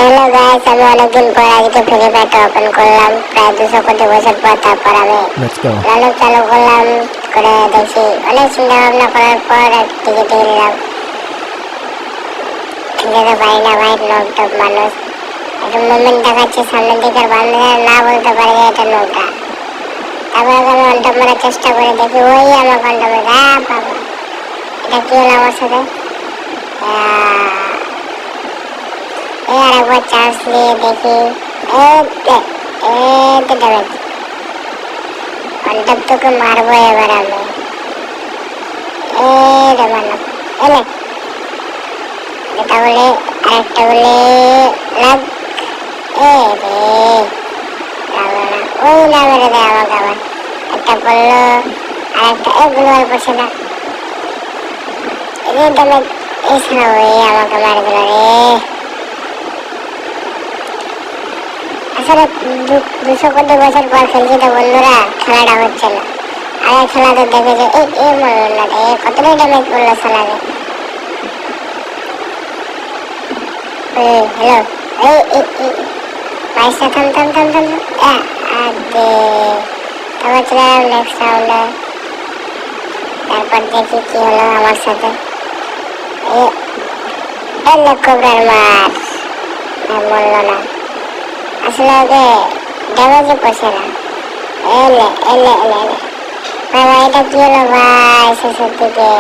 Hello guys, আমি অনেকদিন পর আজকে ফ্রি ফায়ারটা ওপেন করলাম। প্রায় 200 কোটি বছর পর। তারপর আমি লালু চালু করলাম, করে দেখি অনেক চিন্তা ভাবনা করার পর টিকিট নিলাম। যেতে পারি না ভাই, লোক টপ মানুষ একটু মুভমেন্ট দেখাচ্ছে সামনের দিকে, বান্ধব না বলতে পারে যে এটা নৌকা। তারপর আমি অন্টপ মারার চেষ্টা করে দেখি, ওই আমার অন্টপ বাবা, এটা কি হলো আমার সাথে। আর একবার চান্স নিয়ে দেখি, অন্টপ তোকে মারবো এবার আমি। এলে এটা বলে আরেকটা বলে লাগ, এ রে ওই না মেরে দেয় আমাকে আবার। একটা পড়লো আর একটা এগুলো আর পড়ছে না। এছাড়া ওই আমাকে মারে দিল রে। আসলে 200 কোটি বছর পর খেলছি তো বন্ধুরা, খেলাটা হচ্ছে না। আগে খেলাতে দেখে যে এই মরল না রে, কতটাই ড্যামেজ করলো সালারে। হ্যালো, বাইশটা থাম থাম থাম থাম। তারপর চলে গেলাম নেক্সট রাউন্ডে। তারপর দেখি কি হলো আমার সাথে। কোবরার মার, মরলো না। আসলে ওকে ড্যামেজে পড়ছে না। এলে এলে এলে এলে ভাই, এটা কি হলো ভাই শেষের দিকে।